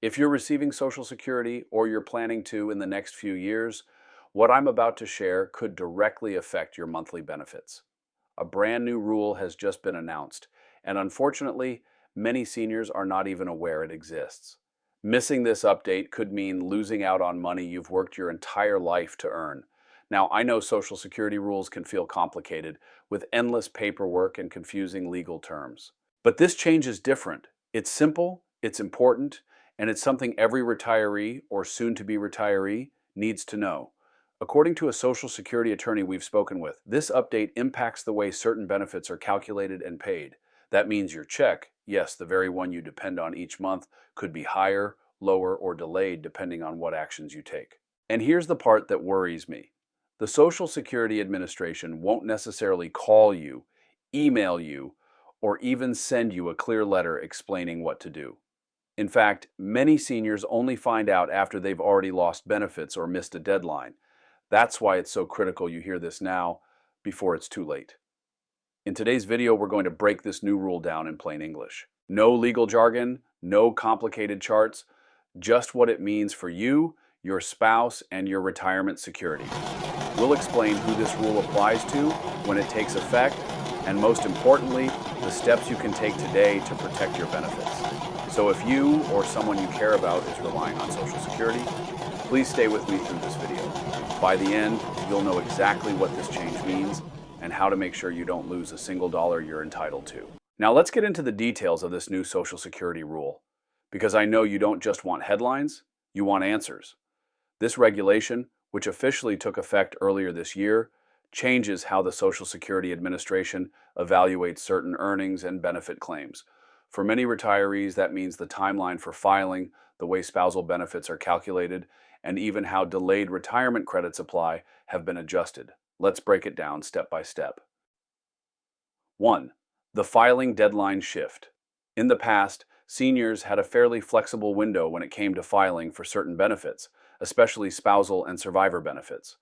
If you're receiving Social Security or you're planning to in the next few years, what I'm about to share could directly affect your monthly benefits. A brand new rule has just been announced, and unfortunately, many seniors are not even aware it exists. Missing this update could mean losing out on money you've worked your entire life to earn. Now, I know Social Security rules can feel complicated, with endless paperwork and confusing legal terms. But this change is different. It's simple, it's important, and it's something every retiree or soon to be retiree needs to know. According to a Social Security attorney we've spoken with, this update impacts the way certain benefits are calculated and paid. That means your check, yes, the very one you depend on each month, could be higher, lower, or delayed depending on what actions you take. And here's the part that worries me. The Social Security Administration won't necessarily call you, email you, or even send you a clear letter explaining what to do. In fact, many seniors only find out after they've already lost benefits or missed a deadline. That's why it's so critical you hear this now, before it's too late. In today's video, we're going to break this new rule down in plain English. No legal jargon, no complicated charts, just what it means for you, your spouse, and your retirement security. We'll explain who this rule applies to, when it takes effect, and most importantly, the steps you can take today to protect your benefits. So if you or someone you care about is relying on Social Security, please stay with me through this video. By the end, you'll know exactly what this change means and how to make sure you don't lose a single dollar you're entitled to. Now let's get into the details of this new Social Security rule, because I know you don't just want headlines, you want answers. This regulation, which officially took effect earlier this year, changes how the Social Security Administration evaluates certain earnings and benefit claims. For many retirees, that means the timeline for filing, the way spousal benefits are calculated, and even how delayed retirement credits apply have been adjusted. Let's break it down step by step. 1. The filing deadline shift. In the past, seniors had a fairly flexible window when it came to filing for certain benefits, especially spousal and survivor benefits.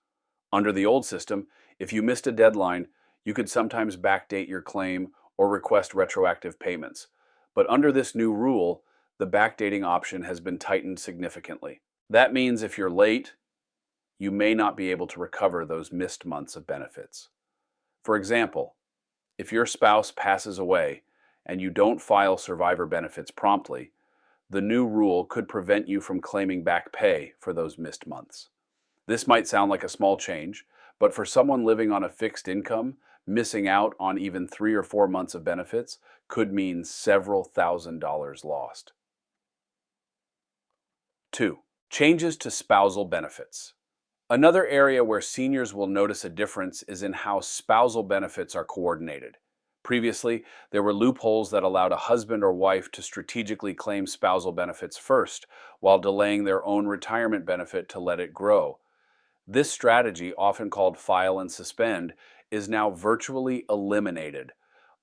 Under the old system, if you missed a deadline, you could sometimes backdate your claim or request retroactive payments. But under this new rule, the backdating option has been tightened significantly. That means if you're late, you may not be able to recover those missed months of benefits. For example, if your spouse passes away and you don't file survivor benefits promptly, the new rule could prevent you from claiming back pay for those missed months. This might sound like a small change, but for someone living on a fixed income, missing out on even 3 or 4 months of benefits could mean several $1,000s lost. 2. Changes to spousal benefits. Another area where seniors will notice a difference is in how spousal benefits are coordinated. Previously, there were loopholes that allowed a husband or wife to strategically claim spousal benefits first, while delaying their own retirement benefit to let it grow. This strategy, often called file and suspend, is now virtually eliminated.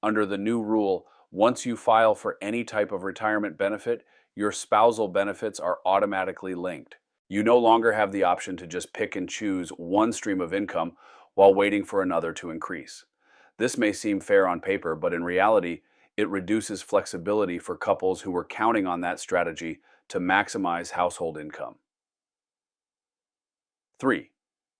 Under the new rule, once you file for any type of retirement benefit, your spousal benefits are automatically linked. You no longer have the option to just pick and choose one stream of income while waiting for another to increase. This may seem fair on paper, but in reality, it reduces flexibility for couples who were counting on that strategy to maximize household income. 3.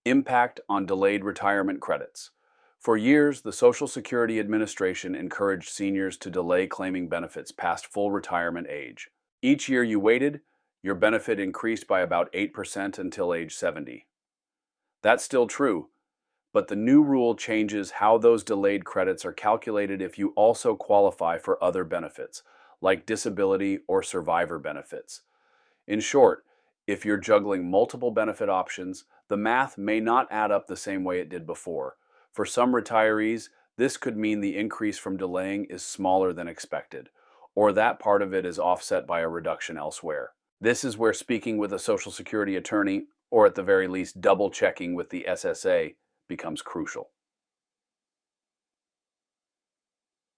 Impact on delayed retirement credits. For years, the Social Security Administration encouraged seniors to delay claiming benefits past full retirement age. Each year you waited, your benefit increased by about 8% until age 70. That's still true, but the new rule changes how those delayed credits are calculated if you also qualify for other benefits, like disability or survivor benefits. In short, if you're juggling multiple benefit options, the math may not add up the same way it did before. For some retirees, this could mean the increase from delaying is smaller than expected, or that part of it is offset by a reduction elsewhere. This is where speaking with a Social Security attorney, or at the very least double checking with the SSA, becomes crucial.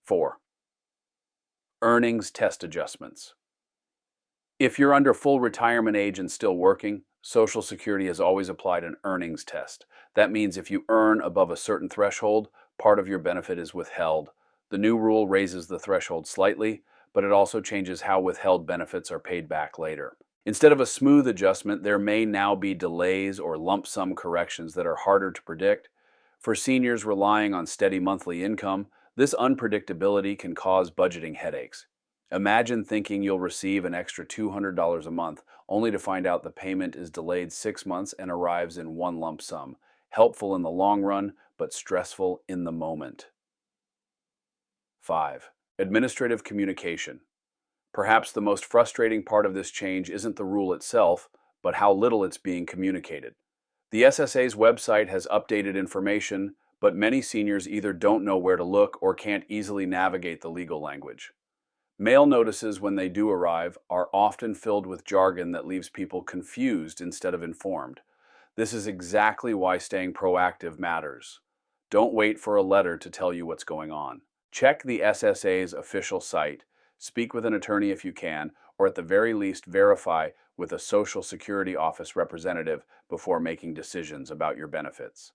4. Earnings test adjustments. If you're under full retirement age and still working, Social Security has always applied an earnings test. That means if you earn above a certain threshold, part of your benefit is withheld. The new rule raises the threshold slightly, but it also changes how withheld benefits are paid back later. Instead of a smooth adjustment, there may now be delays or lump sum corrections that are harder to predict. For seniors relying on steady monthly income, this unpredictability can cause budgeting headaches. Imagine thinking you'll receive an extra $200 a month, only to find out the payment is delayed 6 months and arrives in one lump sum. Helpful in the long run, but stressful in the moment. 5. Administrative communication. Perhaps the most frustrating part of this change isn't the rule itself, but how little it's being communicated. The SSA's website has updated information, but many seniors either don't know where to look or can't easily navigate the legal language. Mail notices, when they do arrive, are often filled with jargon that leaves people confused instead of informed. This is exactly why staying proactive matters. Don't wait for a letter to tell you what's going on. Check the SSA's official site, speak with an attorney if you can, or at the very least verify with a Social Security office representative before making decisions about your benefits.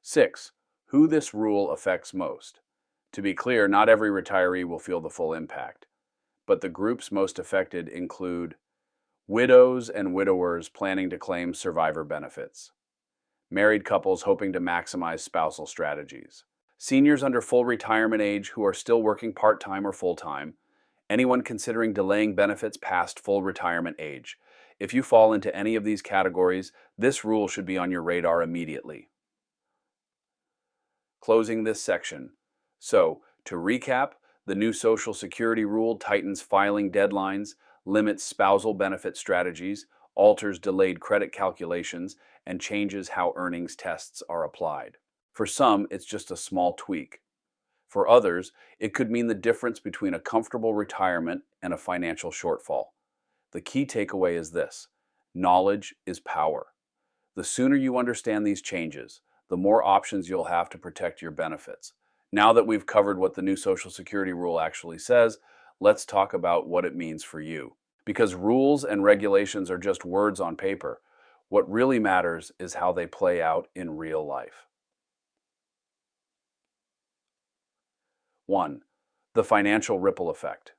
6. Who this rule affects most. To be clear, not every retiree will feel the full impact, but the groups most affected include widows and widowers planning to claim survivor benefits, married couples hoping to maximize spousal strategies, seniors under full retirement age who are still working part-time or full-time, anyone considering delaying benefits past full retirement age. If you fall into any of these categories, this rule should be on your radar immediately. Closing this section. So, to recap, the new Social Security rule tightens filing deadlines, limits spousal benefit strategies, alters delayed credit calculations, and changes how earnings tests are applied. For some, it's just a small tweak. For others, it could mean the difference between a comfortable retirement and a financial shortfall. The key takeaway is this: knowledge is power. The sooner you understand these changes, the more options you'll have to protect your benefits. Now that we've covered what the new Social Security rule actually says, let's talk about what it means for you. Because rules and regulations are just words on paper, what really matters is how they play out in real life. 1. The financial ripple effect.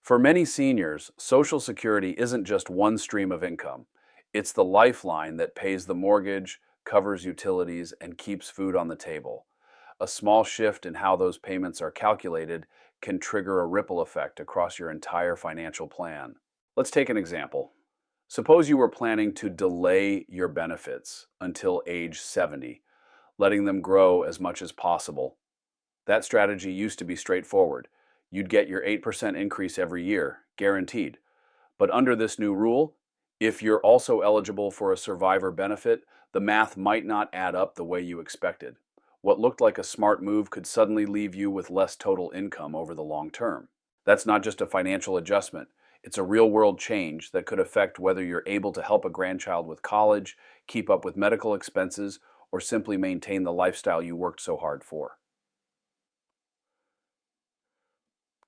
For many seniors, Social Security isn't just one stream of income. It's the lifeline that pays the mortgage, covers utilities, and keeps food on the table. A small shift in how those payments are calculated can trigger a ripple effect across your entire financial plan. Let's take an example. Suppose you were planning to delay your benefits until age 70, letting them grow as much as possible. That strategy used to be straightforward. You'd get your 8% increase every year, guaranteed. But under this new rule, if you're also eligible for a survivor benefit, the math might not add up the way you expected. What looked like a smart move could suddenly leave you with less total income over the long term. That's not just a financial adjustment. It's a real-world change that could affect whether you're able to help a grandchild with college, keep up with medical expenses, or simply maintain the lifestyle you worked so hard for.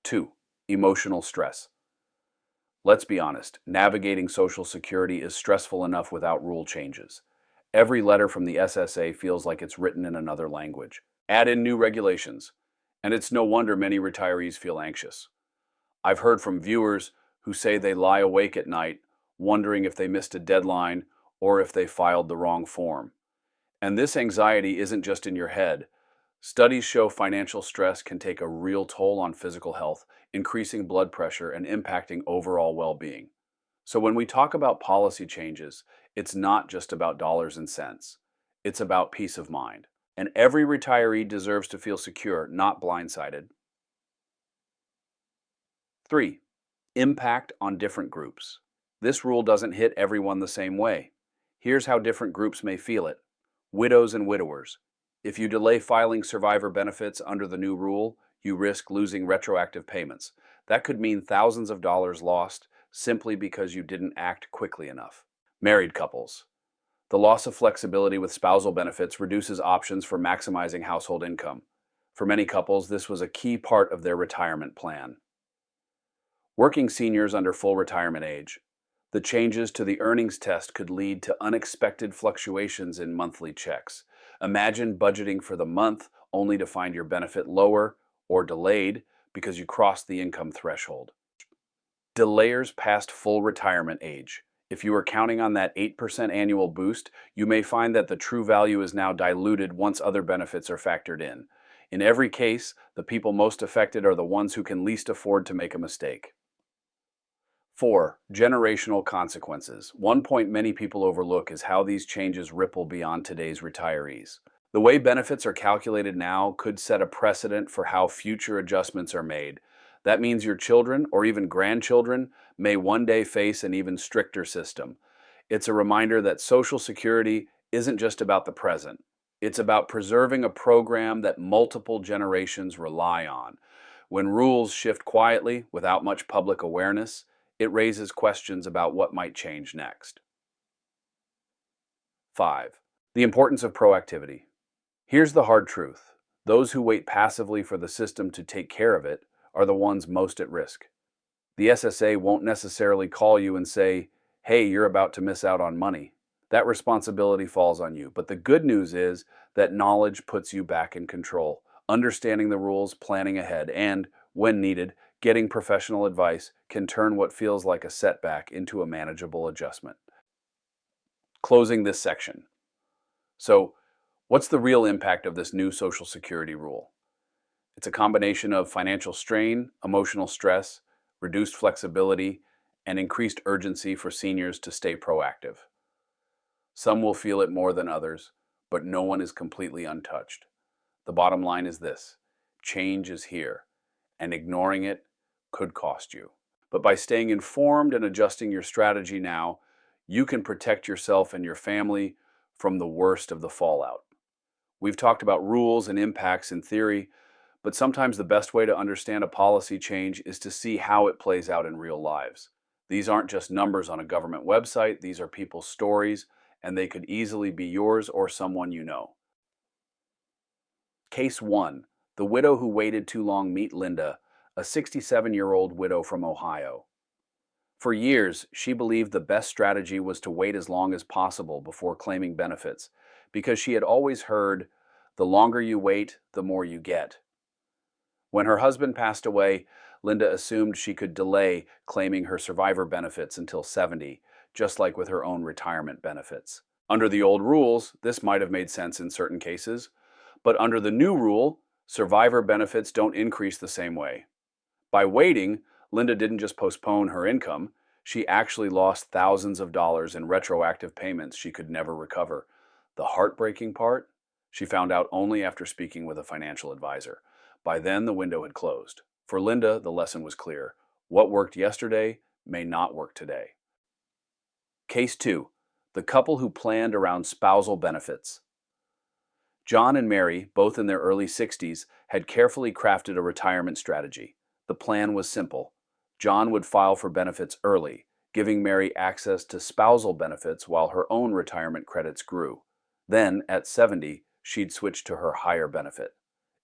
2. Emotional stress. Let's be honest, navigating Social Security is stressful enough without rule changes. Every letter from the SSA feels like it's written in another language. Add in new regulations, and it's no wonder many retirees feel anxious. I've heard from viewers who say they lie awake at night, wondering if they missed a deadline or if they filed the wrong form. And this anxiety isn't just in your head. Studies show financial stress can take a real toll on physical health, increasing blood pressure and impacting overall well-being. So when we talk about policy changes, it's not just about dollars and cents. It's about peace of mind. And every retiree deserves to feel secure, not blindsided. 3. Impact on different groups. This rule doesn't hit everyone the same way. Here's how different groups may feel it. Widows and widowers. If you delay filing survivor benefits under the new rule, you risk losing retroactive payments. That could mean thousands of dollars lost simply because you didn't act quickly enough. Married couples. The loss of flexibility with spousal benefits reduces options for maximizing household income. For many couples, this was a key part of their retirement plan. Working seniors under full retirement age. The changes to the earnings test could lead to unexpected fluctuations in monthly checks. Imagine budgeting for the month only to find your benefit lower or delayed because you crossed the income threshold. Delayers past full retirement age. If you are counting on that 8% annual boost, you may find that the true value is now diluted once other benefits are factored in. In every case, the people most affected are the ones who can least afford to make a mistake. 4. Generational consequences. One point many people overlook is how these changes ripple beyond today's retirees. The way benefits are calculated now could set a precedent for how future adjustments are made. That means your children or even grandchildren may one day face an even stricter system. It's a reminder that Social Security isn't just about the present. It's about preserving a program that multiple generations rely on. When rules shift quietly, without much public awareness, it raises questions about what might change next. 5. The importance of proactivity. Here's the hard truth. Those who wait passively for the system to take care of it are the ones most at risk. The SSA won't necessarily call you and say, "Hey, you're about to miss out on money." That responsibility falls on you. But the good news is that knowledge puts you back in control. Understanding the rules, planning ahead, and, when needed, getting professional advice can turn what feels like a setback into a manageable adjustment. Closing this section. So, what's the real impact of this new Social Security rule? It's a combination of financial strain, emotional stress, reduced flexibility, and increased urgency for seniors to stay proactive. Some will feel it more than others, but no one is completely untouched. The bottom line is this: change is here, and ignoring it could cost you. But by staying informed and adjusting your strategy now, you can protect yourself and your family from the worst of the fallout. We've talked about rules and impacts in theory, but sometimes the best way to understand a policy change is to see how it plays out in real lives. These aren't just numbers on a government website, these are people's stories, and they could easily be yours or someone you know. Case 1. The widow who waited too long. Meet Linda, a 67-year-old widow from Ohio. For years, she believed the best strategy was to wait as long as possible before claiming benefits, because she had always heard, "The longer you wait, the more you get." When her husband passed away, Linda assumed she could delay claiming her survivor benefits until 70, just like with her own retirement benefits. Under the old rules, this might have made sense in certain cases, but under the new rule, survivor benefits don't increase the same way. By waiting, Linda didn't just postpone her income, she actually lost thousands of dollars in retroactive payments she could never recover. The heartbreaking part? She found out only after speaking with a financial advisor. By then, the window had closed. For Linda, the lesson was clear. What worked yesterday may not work today. Case 2. The couple who planned around spousal benefits. John and Mary, both in their early 60s, had carefully crafted a retirement strategy. The plan was simple. John would file for benefits early, giving Mary access to spousal benefits while her own retirement credits grew. Then, at 70, she'd switch to her higher benefit.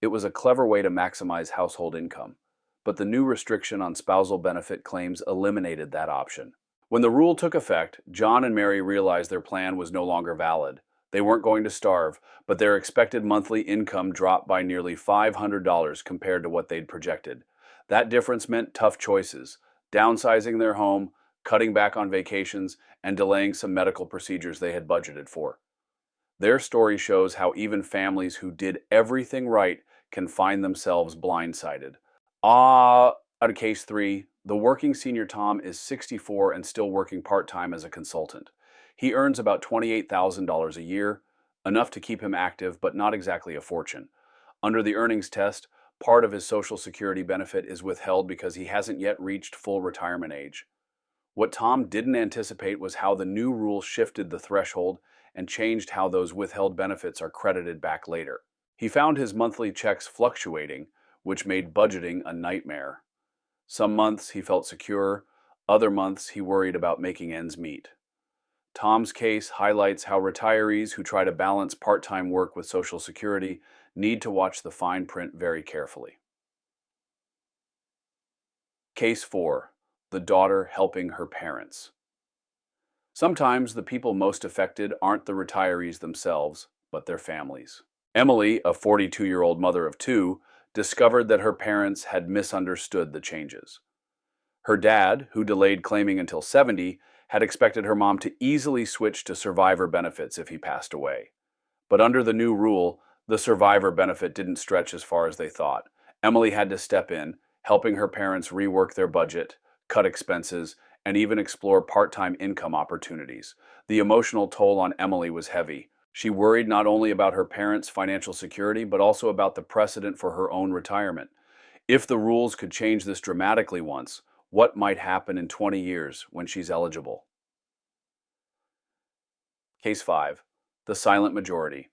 It was a clever way to maximize household income, but the new restriction on spousal benefit claims eliminated that option. When the rule took effect, John and Mary realized their plan was no longer valid. They weren't going to starve, but their expected monthly income dropped by nearly $500 compared to what they'd projected. That difference meant tough choices: downsizing their home, cutting back on vacations, and delaying some medical procedures they had budgeted for. Their story shows how even families who did everything right can find themselves blindsided. Out of case 3, the working senior Tom is 64 and still working part-time as a consultant. He earns about $28,000 a year, enough to keep him active, but not exactly a fortune. Under the earnings test, part of his Social Security benefit is withheld because he hasn't yet reached full retirement age. What Tom didn't anticipate was how the new rule shifted the threshold and changed how those withheld benefits are credited back later. He found his monthly checks fluctuating, which made budgeting a nightmare. Some months he felt secure, other months he worried about making ends meet. Tom's case highlights how retirees who try to balance part-time work with Social Security need to watch the fine print very carefully. Case 4. The daughter helping her parents. Sometimes the people most affected aren't the retirees themselves, but their families. Emily, a 42-year-old mother of 2, discovered that her parents had misunderstood the changes. Her dad, who delayed claiming until 70, had expected her mom to easily switch to survivor benefits if he passed away. But under the new rule, the survivor benefit didn't stretch as far as they thought. Emily had to step in, helping her parents rework their budget, cut expenses, and even explore part-time income opportunities. The emotional toll on Emily was heavy. She worried not only about her parents' financial security, but also about the precedent for her own retirement. If the rules could change this dramatically once, what might happen in 20 years when she's eligible? Case 5. The silent majority.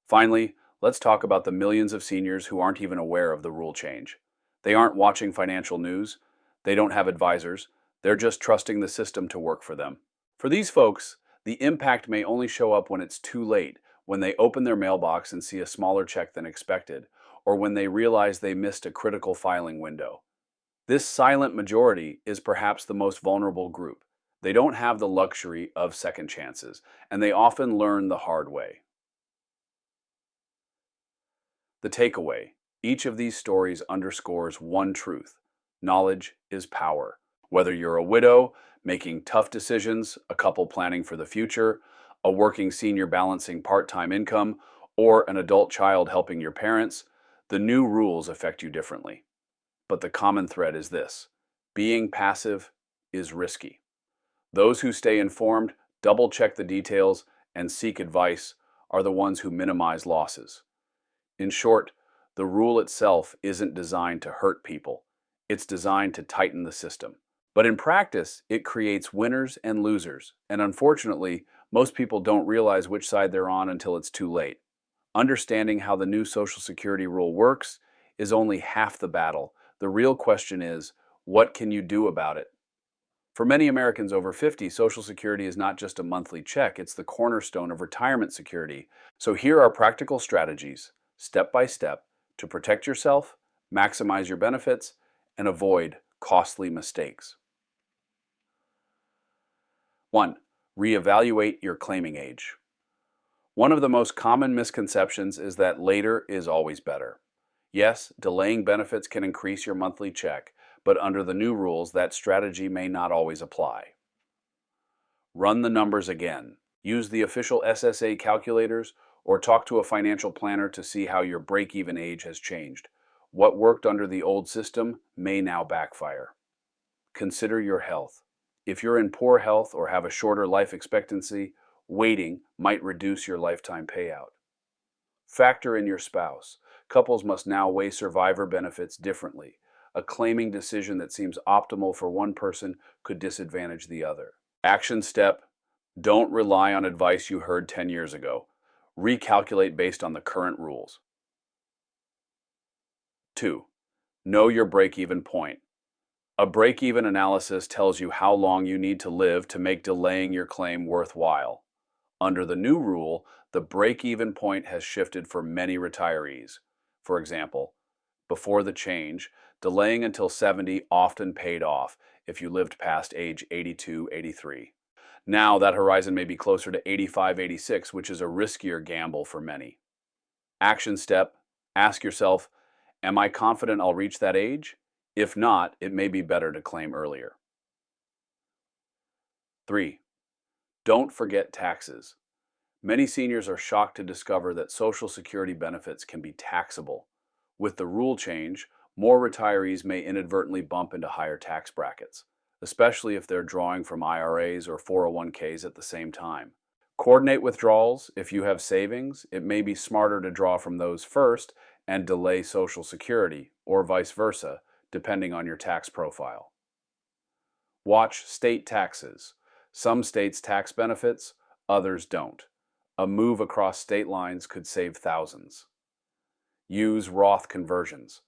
Finally, let's talk about the millions of seniors who aren't even aware of the rule change. They aren't watching financial news, they don't have advisors, they're just trusting the system to work for them. For these folks, the impact may only show up when it's too late, when they open their mailbox and see a smaller check than expected, or when they realize they missed a critical filing window. This silent majority is perhaps the most vulnerable group. They don't have the luxury of second chances, and they often learn the hard way. The takeaway: each of these stories underscores one truth: knowledge is power. Whether you're a widow making tough decisions, a couple planning for the future, a working senior balancing part-time income, or an adult child helping your parents, the new rules affect you differently. But the common thread is this: being passive is risky. Those who stay informed, double-check the details, and seek advice are the ones who minimize losses. In short, the rule itself isn't designed to hurt people. It's designed to tighten the system. But in practice, it creates winners and losers, and unfortunately, most people don't realize which side they're on until it's too late. Understanding how the new Social Security rule works is only half the battle. The real question is, what can you do about it? For many Americans over 50, Social Security is not just a monthly check, it's the cornerstone of retirement security. So here are practical strategies, step by step, to protect yourself, maximize your benefits, and avoid costly mistakes. 1. Reevaluate your claiming age. One of the most common misconceptions is that later is always better. Yes, delaying benefits can increase your monthly check, but under the new rules, that strategy may not always apply. Run the numbers again. Use the official SSA calculators or talk to a financial planner to see how your break-even age has changed. What worked under the old system may now backfire. Consider your health. If you're in poor health or have a shorter life expectancy, waiting might reduce your lifetime payout. Factor in your spouse. Couples must now weigh survivor benefits differently. A claiming decision that seems optimal for one person could disadvantage the other. Action step: don't rely on advice you heard 10 years ago. Recalculate based on the current rules. 2. Know your break-even point. A break-even analysis tells you how long you need to live to make delaying your claim worthwhile. Under the new rule, the break-even point has shifted for many retirees. For example, before the change, delaying until 70 often paid off if you lived past age 82, 83. Now that horizon may be closer to 85, 86, which is a riskier gamble for many. Action step: ask yourself, am I confident I'll reach that age? If not, it may be better to claim earlier. 3. Don't forget taxes. Many seniors are shocked to discover that Social Security benefits can be taxable. With the rule change, more retirees may inadvertently bump into higher tax brackets, especially if they're drawing from IRAs or 401ks at the same time. Coordinate withdrawals. If you have savings, it may be smarter to draw from those first and delay Social Security, or vice versa, depending on your tax profile. Watch state taxes. Some states tax benefits, others don't. A move across state lines could save thousands. Use Roth conversions.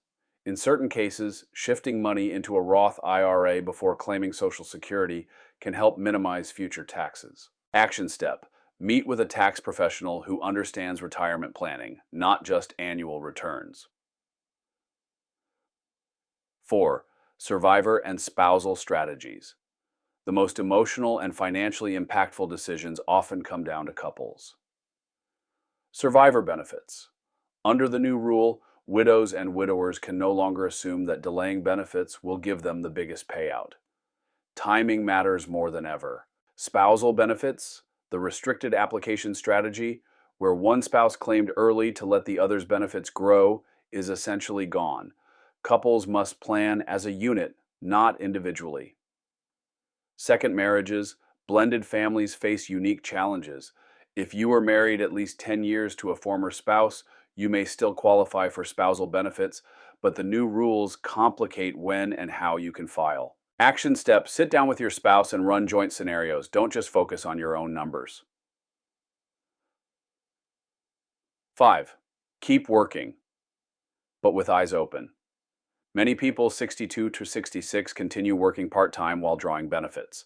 In certain cases, shifting money into a Roth IRA before claiming Social Security can help minimize future taxes. Action step: meet with a tax professional who understands retirement planning, not just annual returns. 4. Survivor and spousal strategies. The most emotional and financially impactful decisions often come down to couples. Survivor benefits. Under the new rule, Widows and widowers can no longer assume that delaying benefits will give them the biggest payout. Timing matters more than ever. Spousal benefits, the restricted application strategy, where one spouse claimed early to let the other's benefits grow, is essentially gone. Couples must plan as a unit, not individually. Second marriages, blended families face unique challenges. If you were married at least 10 years to a former spouse, you may still qualify for spousal benefits, but the new rules complicate when and how you can file. Action step: sit down with your spouse and run joint scenarios. Don't just focus on your own numbers. 5. Keep working, but with eyes open. Many people 62 to 66 continue working part-time while drawing benefits.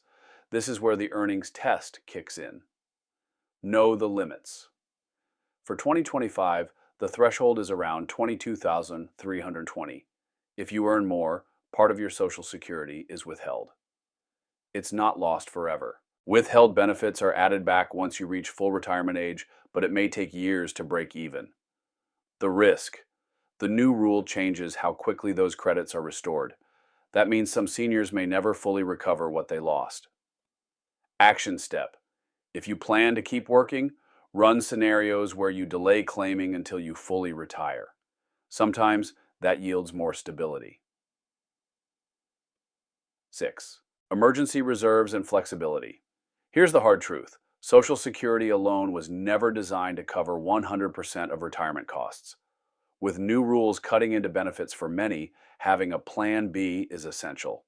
This is where the earnings test kicks in. Know the limits. For 2025, the threshold is around $22,320. If you earn more, part of your Social Security is withheld. It's not lost forever. Withheld benefits are added back once you reach full retirement age, but it may take years to break even. The risk. The new rule changes how quickly those credits are restored. That means some seniors may never fully recover what they lost. Action step: if you plan to keep working, run scenarios where you delay claiming until you fully retire. Sometimes that yields more stability. 6. Emergency reserves and flexibility. Here's the hard truth. Social Security alone was never designed to cover 100% of retirement costs. With new rules cutting into benefits for many, having a Plan B is essential.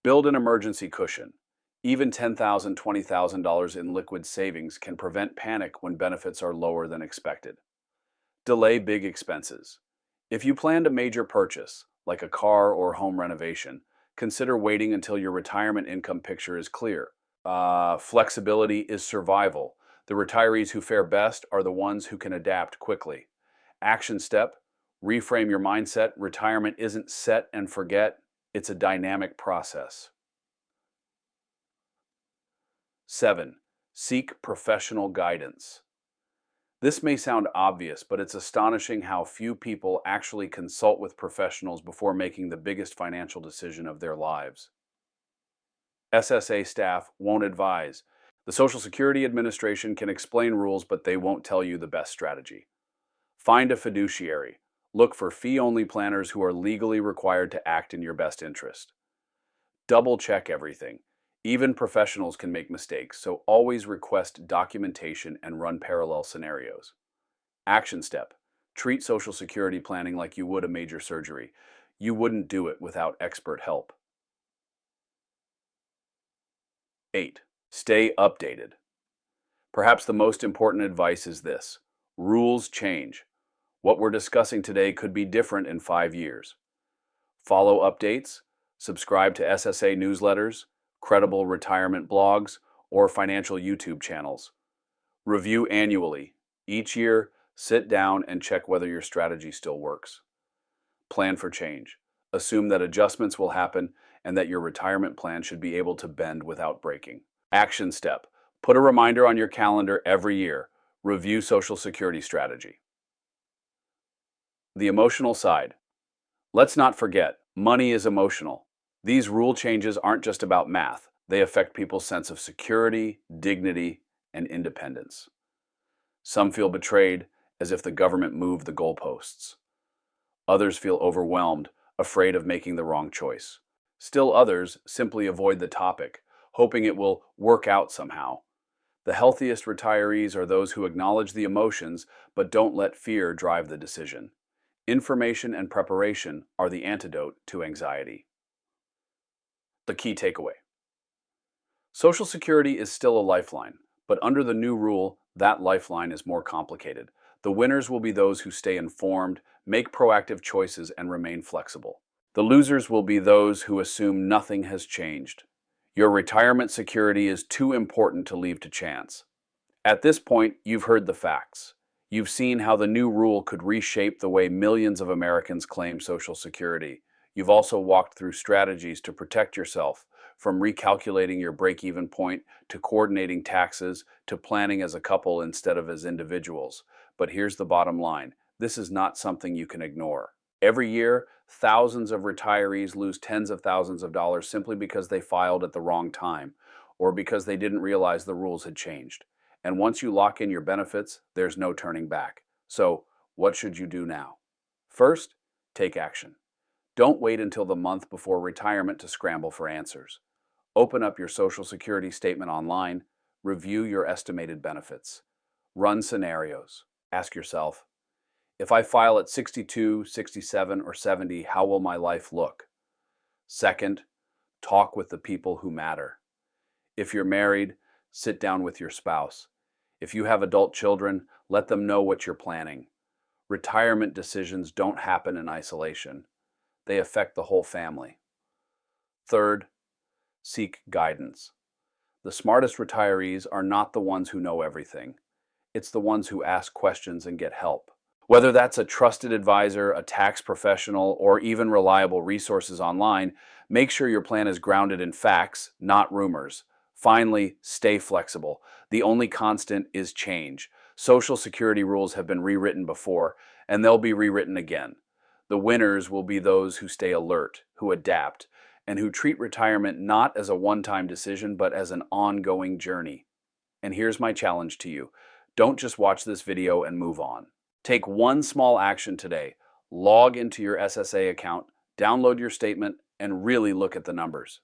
Build an emergency cushion. Even $10,000, $20,000 in liquid savings can prevent panic when benefits are lower than expected. Delay big expenses. If you planned a major purchase, like a car or home renovation, consider waiting until your retirement income picture is clear. Flexibility is survival. The retirees who fare best are the ones who can adapt quickly. Action step: reframe your mindset. Retirement isn't set and forget, it's a dynamic process. 7. Seek professional guidance. This may sound obvious, but it's astonishing how few people actually consult with professionals before making the biggest financial decision of their lives. SSA staff won't advise. The Social Security Administration can explain rules, but they won't tell you the best strategy. Find a fiduciary. Look for fee-only planners who are legally required to act in your best interest. Double check everything. Even professionals can make mistakes, so always request documentation and run parallel scenarios. Action step: treat Social Security planning like you would a major surgery. You wouldn't do it without expert help. 8. Stay updated. Perhaps the most important advice is this: rules change. What we're discussing today could be different in 5 years. Follow updates, subscribe to SSA newsletters, credible retirement blogs, or financial YouTube channels. Review annually. Each year, sit down and check whether your strategy still works. Plan for change. Assume that adjustments will happen and that your retirement plan should be able to bend without breaking. Action step: put a reminder on your calendar every year. Review Social Security strategy. The emotional side. Let's not forget, money is emotional. These rule changes aren't just about math. They affect people's sense of security, dignity, and independence. Some feel betrayed, as if the government moved the goalposts. Others feel overwhelmed, afraid of making the wrong choice. Still others simply avoid the topic, hoping it will work out somehow. The healthiest retirees are those who acknowledge the emotions but don't let fear drive the decision. Information and preparation are the antidote to anxiety. The key takeaway. Social Security is still a lifeline, but under the new rule, that lifeline is more complicated. The winners will be those who stay informed, make proactive choices, and remain flexible. The losers will be those who assume nothing has changed. Your retirement security is too important to leave to chance. At this point, you've heard the facts. You've seen how the new rule could reshape the way millions of Americans claim Social Security. You've also walked through strategies to protect yourself, from recalculating your break-even point to coordinating taxes to planning as a couple instead of as individuals. But here's the bottom line: This is not something you can ignore. Every year, thousands of retirees lose tens of thousands of dollars simply because they filed at the wrong time or because they didn't realize the rules had changed. And once you lock in your benefits, there's no turning back. So, what should you do now? First, take action. Don't wait until the month before retirement to scramble for answers. Open up your Social Security statement online, review your estimated benefits, run scenarios. Ask yourself, if I file at 62, 67, or 70, how will my life look? Second, talk with the people who matter. If you're married, sit down with your spouse. If you have adult children, let them know what you're planning. Retirement decisions don't happen in isolation. They affect the whole family. Third, seek guidance. The smartest retirees are not the ones who know everything. It's the ones who ask questions and get help. Whether that's a trusted advisor, a tax professional, or even reliable resources online, make sure your plan is grounded in facts, not rumors. Finally, stay flexible. The only constant is change. Social Security rules have been rewritten before, and they'll be rewritten again. The winners will be those who stay alert, who adapt, and who treat retirement not as a one-time decision, but as an ongoing journey. And here's my challenge to you. Don't just watch this video and move on. Take one small action today. Log into your SSA account, download your statement, and really look at the numbers.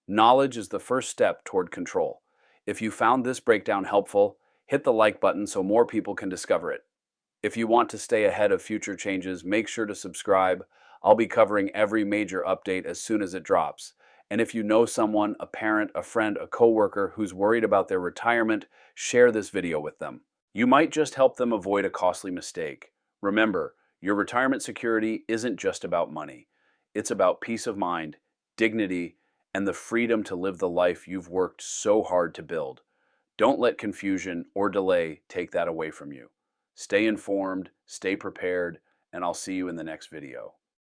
Knowledge is the first step toward control. If you found this breakdown helpful, hit the like button so more people can discover it. If you want to stay ahead of future changes, make sure to subscribe. I'll be covering every major update as soon as it drops. And if you know someone, a parent, a friend, a coworker who's worried about their retirement, share this video with them. You might just help them avoid a costly mistake. Remember, your retirement security isn't just about money. It's about peace of mind, dignity, and the freedom to live the life you've worked so hard to build. Don't let confusion or delay take that away from you. Stay informed, stay prepared, and I'll see you in the next video.